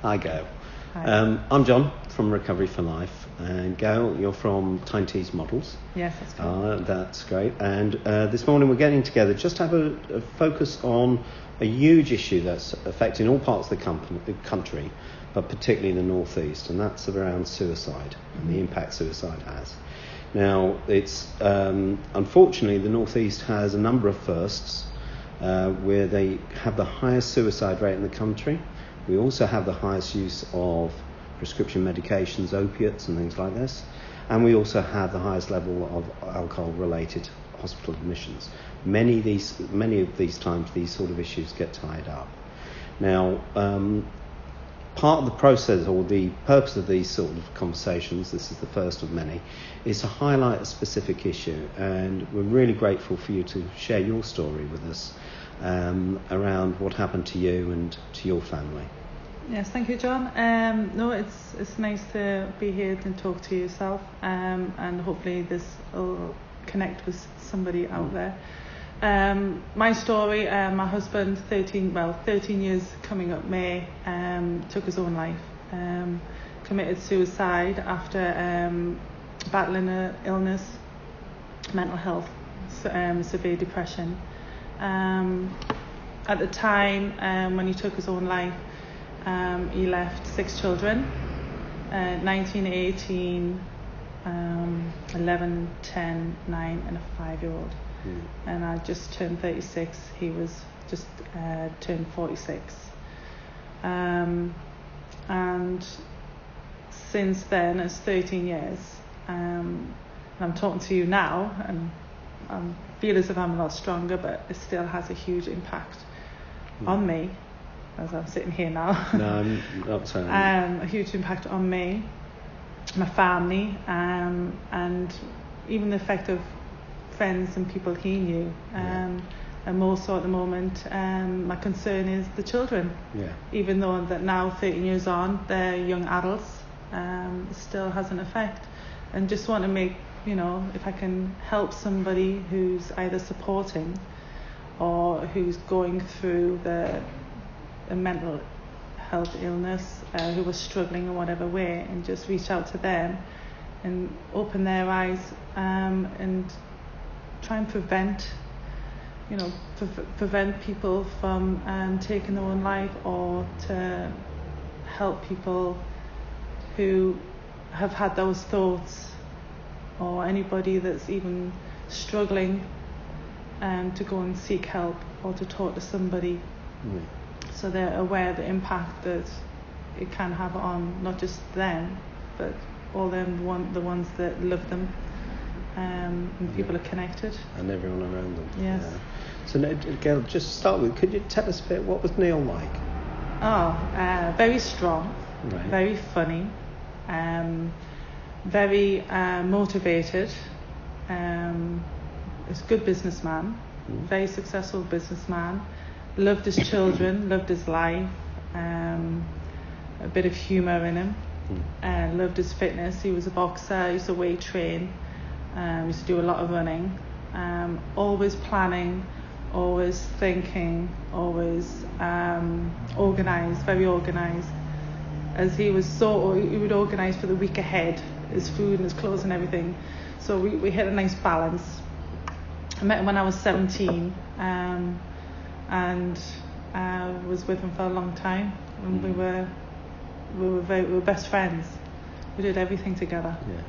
Hi, Gayle. Hi. I'm John from Recovery for Life, and Gayle, you're from Tyne Models. Yes, that's correct. That's great. And this morning we're getting together just to have a focus on a huge issue that's affecting all parts of the country, but particularly the northeast, and that's around suicide and the impact suicide has. Now, it's unfortunately the northeast has a number of firsts where they have the highest suicide rate in the country. We also have the highest use of prescription medications, opiates and things like this. And we also have the highest level of alcohol-related hospital admissions. Many of these times, these sort of issues get tied up. Now, part of the process or the purpose of these sort of conversations, this is the first of many, is to highlight a specific issue. And we're really grateful for you to share your story with us around what happened to you and to your family. Yes, thank you, John. No, it's nice to be here and talk to yourself, and hopefully this will connect with somebody out there. My story, my husband, 13 years coming up May, took his own life, committed suicide after battling an illness, mental health, severe depression. At the time when he took his own life, he left 6 children, 19, 18, 11, 10, 9 and a 5-year-old. And I just turned 36, he was just turned 46. And since then, it's 13 years. And I'm talking to you now, and I feel as if I'm a lot stronger, but it still has a huge impact on me, as I'm sitting here now. No, I'm not saying a huge impact on me, my family, and even the effect of friends and people he knew. And more so at the moment, my concern is the children. Even though that now 13 years on, they're young adults, it still has an effect. And just want to make, if I can help somebody who's either supporting or who's going through a mental health illness, who was struggling in whatever way, and just reach out to them and open their eyes, and try and prevent people from taking their own life, or to help people who have had those thoughts, or anybody that's even struggling to go and seek help or to talk to somebody, so they're aware of the impact that it can have on not just them, but all them, the ones that love them, and people are connected. And everyone around them. Yes. Yeah. So, Gayle, just to start with, could you tell us a bit, what was Neil like? Very strong, very funny, very motivated. He's a good businessman, very successful businessman. Loved his children, loved his life, a bit of humour in him. Loved his fitness. He was a boxer, used to weight train, used to do a lot of running. Always planning, always thinking, always organised, very organised. As he would organise for the week ahead, his food and his clothes and everything. So we hit a nice balance. I met him when I was 17, and I was with him for a long time. And we were best friends. We did everything together. Yeah.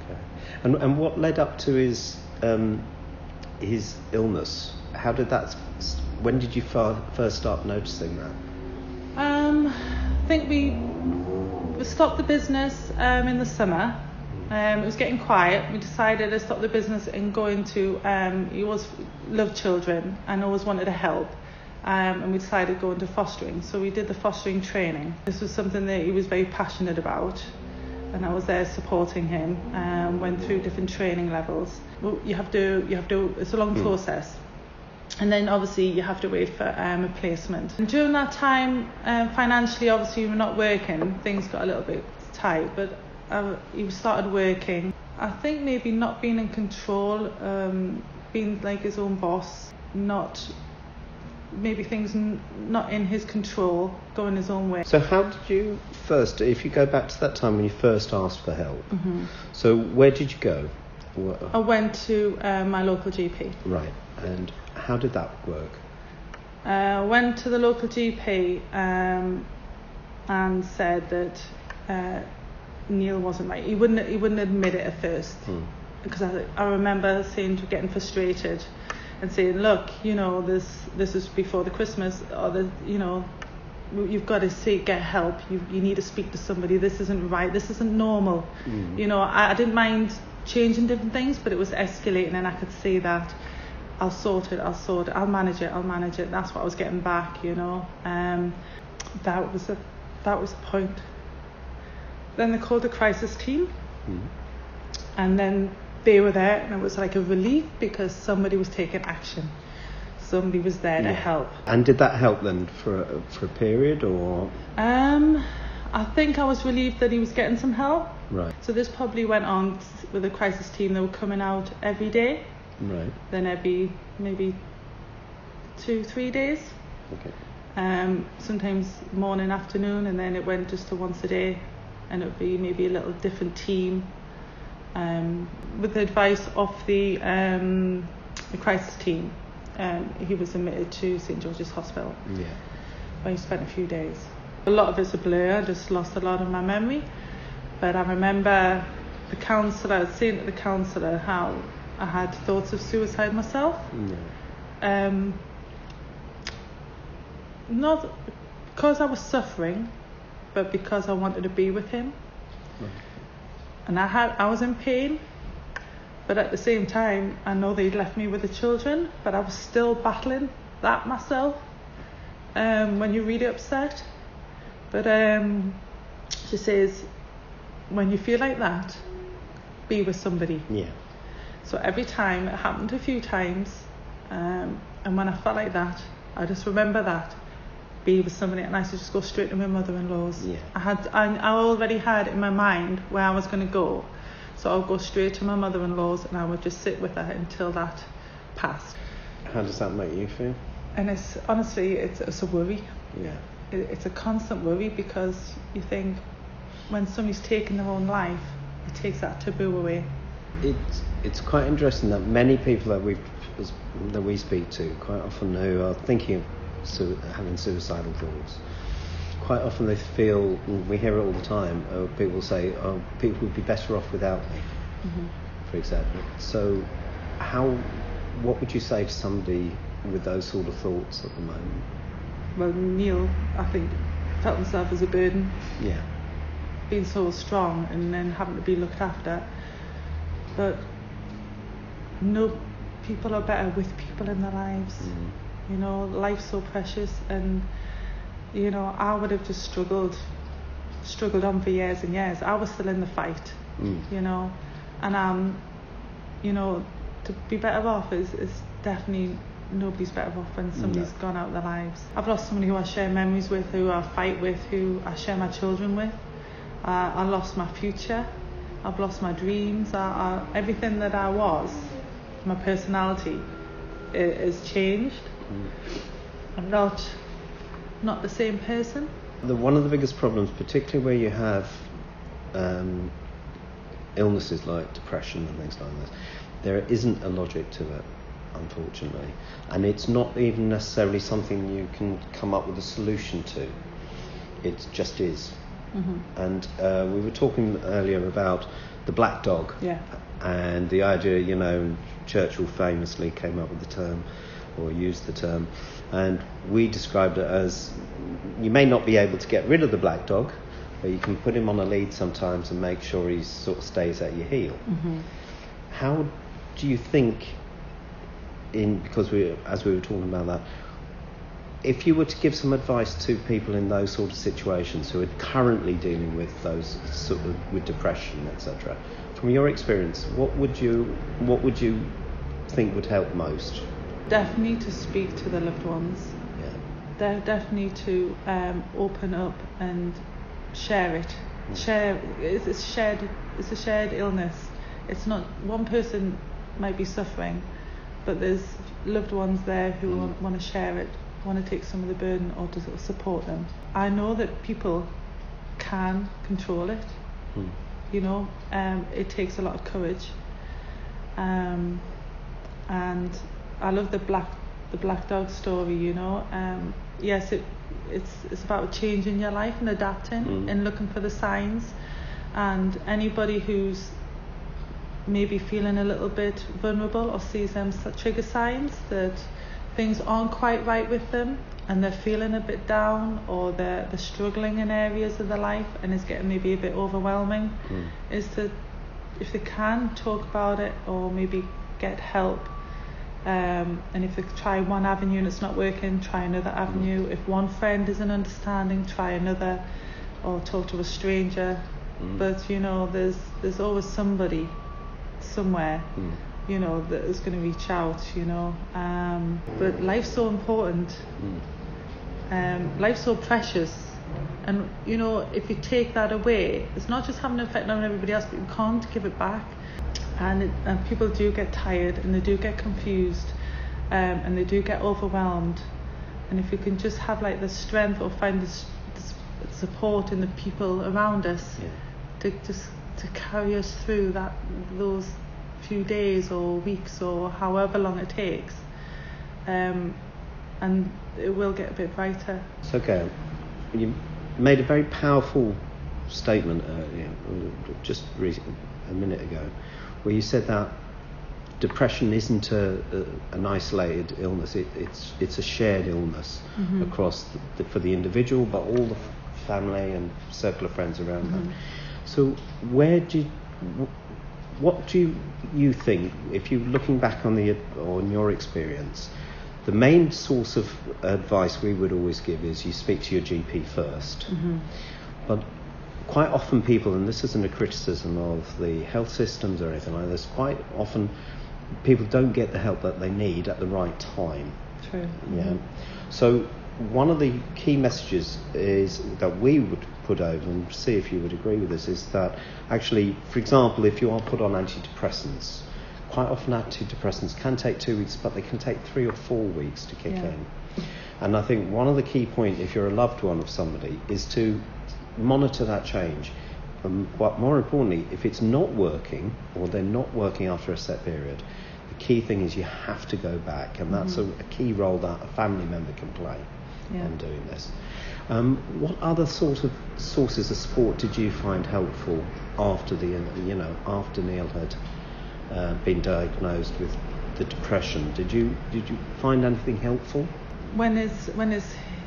Okay. And what led up to his illness? How did that? When did you first start noticing that? I think we stopped the business in the summer. It was getting quiet. We decided to stop the business and go into. He always loved children and always wanted to help. And we decided to go into fostering. So we did the fostering training. This was something that he was very passionate about, and I was there supporting him. Went through different training levels. Well, you have to. It's a long process. And then obviously you have to wait for a placement. And during that time, financially, obviously we were not working. Things got a little bit tight, but he started working. I think maybe not being in control, being like his own boss, not maybe things not in his control, going his own way. So how did you first, if you go back to that time when you first asked for help, so where did you go? I went to my local GP. Right, and how did that work? I went to the local GP and said that Neil wasn't right. He wouldn't admit it at first, because I remember getting frustrated and saying, look, this is before the Christmas, or you've got to get help. You need to speak to somebody. This isn't right. This isn't normal. I didn't mind changing different things, but it was escalating, and I could see that. I'll sort it. I'll manage it. That's what I was getting back. That was the point. Then they called the crisis team, and then they were there, and it was like a relief because somebody was taking action. Somebody was there to help. And did that help then for a period, or? I think I was relieved that he was getting some help. Right. So this probably went on with the crisis team. They were coming out every day. Right. Then every maybe 2-3 days. Okay. Sometimes morning, afternoon, and then it went just to once a day, and it would be maybe a little different team. With the advice of the crisis team, he was admitted to St George's Hospital. Yeah. Where he spent a few days. A lot of it's a blur. I just lost a lot of my memory, but I remember the counsellor saying to the counsellor how I had thoughts of suicide myself. Yeah. Not because I was suffering, but because I wanted to be with him. Right. And I was in pain, but at the same time, I know they'd left me with the children, but I was still battling that myself. When you really upset, but she says, when you feel like that, be with somebody. Yeah. So every time, it happened a few times, and when I felt like that, I just remember that, be with somebody, and I used to just go straight to my mother-in-law's. Yeah. I already had in my mind where I was going to go, so I'll go straight to my mother-in-law's, and I would just sit with her until that passed. How does that make you feel? And it's a worry. Yeah. It's a constant worry, because you think when somebody's taken their own life, it takes that taboo away. It's quite interesting that many people that we speak to, quite often, who are thinking of having suicidal thoughts, quite often they feel, we hear it all the time, people say, people would be better off without me, for example. So what would you say to somebody with those sort of thoughts at the moment? Well, Neil, I think, felt himself as a burden. Yeah. Being so strong and then having to be looked after. But no, people are better with people in their lives. Life's so precious, and I would have just struggled on for years and years. I was still in the fight, and to be better off is definitely, nobody's better off when somebody's gone out of their lives. I've lost somebody who I share memories with, who I fight with, who I share my children with. I lost my future. I've lost my dreams. Everything that I was, my personality, has changed. I'm not the same person. One of the biggest problems, particularly where you have illnesses like depression and things like this, there isn't a logic to it, unfortunately, and it's not even necessarily something you can come up with a solution to. It just is. And we were talking earlier about the black dog, and the idea, Churchill famously came up with the term, or used the term, and we described it as, you may not be able to get rid of the black dog, but you can put him on a lead sometimes and make sure he sort of stays at your heel. How do you think, because as we were talking about that, if you were to give some advice to people in those sort of situations who are currently dealing with those with depression, etc., from your experience, what would you think would help most? Definitely to speak to the loved ones. Definitely to open up and share it. It's a shared illness. It's not one person might be suffering, but there's loved ones there who want to share it want to take some of the burden or to sort of support them. I know that people can control it. You know, it takes a lot of courage. And I love the black dog story. You know, yes, it's about changing your life and adapting and looking for the signs. And anybody who's maybe feeling a little bit vulnerable or sees them trigger signs that things aren't quite right with them and they're feeling a bit down or they're struggling in areas of their life and it's getting maybe a bit overwhelming, is to, if they can, talk about it or maybe get help. And if they try one avenue and it's not working, try another avenue. If one friend isn't understanding, try another, or talk to a stranger. But you know, there's always somebody somewhere, you know, that is going to reach out, you know. But life's so important. Life's so precious. And you know, if you take that away, it's not just having an effect on everybody else, but you can't give it back. And people do get tired and they do get confused, and they do get overwhelmed. And if we can just have like the strength or find the support in the people around us, to carry us through those few days or weeks or however long it takes, and it will get a bit brighter. So Gayle, you made a very powerful statement just a minute ago, where you said that depression isn't an isolated illness. It's a shared illness across for the individual, but all the family and circle of friends around them. So what do you think, if you're looking back on your experience, the main source of advice we would always give is you speak to your GP first. But quite often people, and this isn't a criticism of the health systems or anything like this, quite often people don't get the help that they need at the right time. True. Yeah. So one of the key messages is that we would put over, and see if you would agree with this, is that actually, for example, if you are put on antidepressants, quite often antidepressants can take 2 weeks, but they can take 3 or 4 weeks to kick in. And I think one of the key points, if you're a loved one of somebody, is to monitor that change. But more importantly, if it's not working, or they're not working after a set period, the key thing is you have to go back, and that's a key role that a family member can play in doing this. What other sort of sources of support did you find helpful after after Neil had been diagnosed with the depression? Did you find anything helpful? When it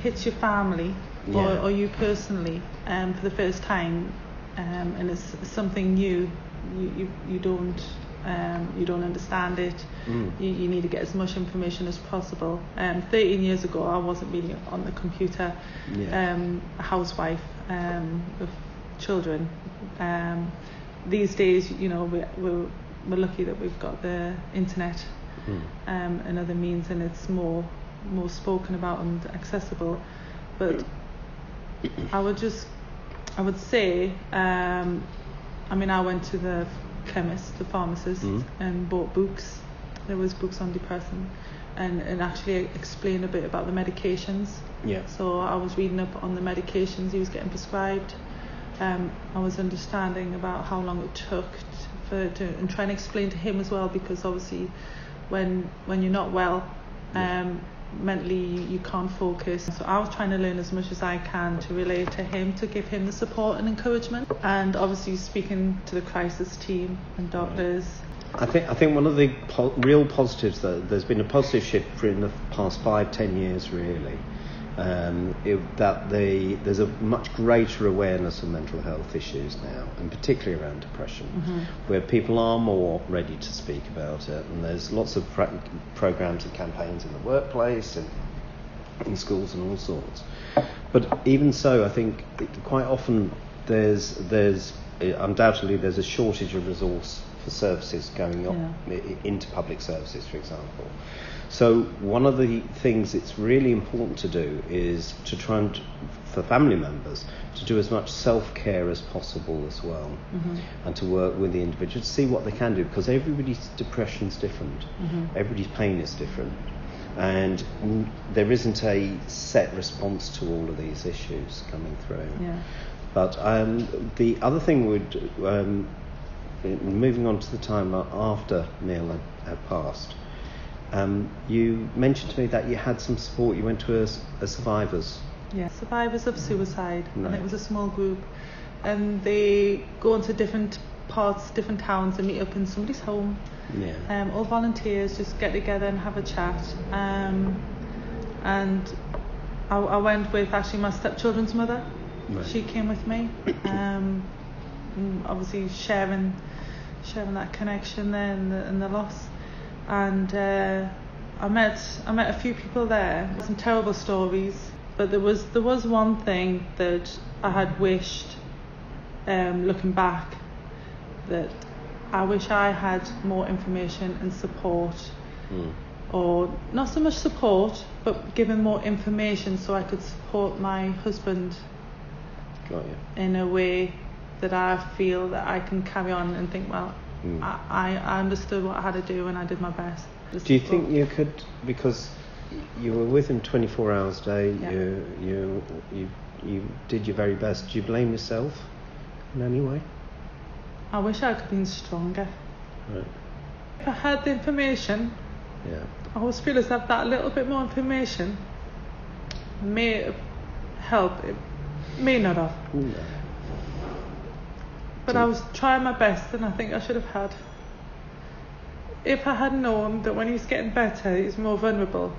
hits your family or you personally for the first time, and it's something new, you don't understand it. You need to get as much information as possible. 13 years ago, I wasn't really on the computer. A housewife with children. These days, you know, we're lucky that we've got the internet and other means, and it's more spoken about and accessible. But I would say, I mean, I went to the chemist, the pharmacist, and bought books. There was books on depression, and actually explained a bit about the medications. So I was reading up on the medications he was getting prescribed. I was understanding about how long it took and trying to explain to him as well, because obviously when you're not well, mentally you can't focus. So I was trying to learn as much as I can to relate to him, to give him the support and encouragement, and obviously speaking to the crisis team and doctors. I think one of the real positives, that there's been a positive shift in the past 5-10 years really, there's a much greater awareness of mental health issues now, and particularly around depression, where people are more ready to speak about it, and there's lots of programs and campaigns in the workplace and in schools and all sorts. But even so, I think quite often there's undoubtedly there's a shortage of resource for services going on into public services, for example. So one of the things it's really important to do is to try and, for family members, to do as much self-care as possible as well, and to work with the individual to see what they can do, because everybody's depression is different, everybody's pain is different. And there isn't a set response to all of these issues coming through. Yeah. But the other thing would, moving on to the time after Neil had passed, you mentioned to me that you had some support. You went to a survivors. Yeah, survivors of suicide, Right. and it was a small group, and they go into different parts, different towns, and meet up in somebody's home. Yeah. All volunteers just get together and have a chat. And I went with actually my stepchildren's mother. Right. She came with me. Obviously sharing that connection there and the loss. And I met a few people there. Some terrible stories, but there was one thing that I had wished, looking back, that I wish I had more information and support, or not so much support, but given more information so I could support my husband. Got you. In a way that I feel that I can carry on and think, well, I understood what I had to do and I did my best. Do you think you could, because you were with him 24 hours a day, yeah. you did your very best, do you blame yourself in any way? I wish I could have been stronger. Right. If I had the information, Yeah. I always feel as if that little bit more information may have helped. It may not have. No. But I was trying my best, and I think I should have had. If I had known that when he's getting better, he's more vulnerable,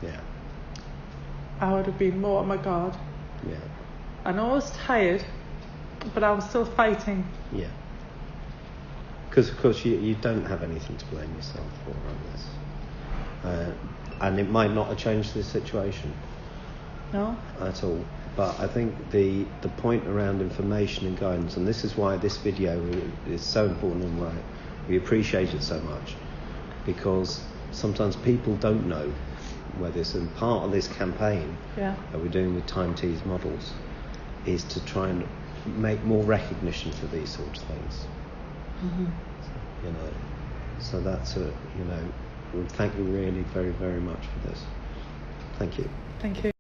Yeah. I would have been more on my guard. Yeah. I know I was tired, but I was still fighting. Yeah. Because of course you don't have anything to blame yourself for on this, and it might not have changed the situation No? at all. But I think the point around information and guidance, and this is why this video is so important and why we appreciate it so much, because sometimes people don't know where this, and part of this campaign Yeah. that we're doing with Tyne T's models is to try and make more recognition for these sorts of things. You know, so that's we thank you really very, very much for this. Thank you. Thank you.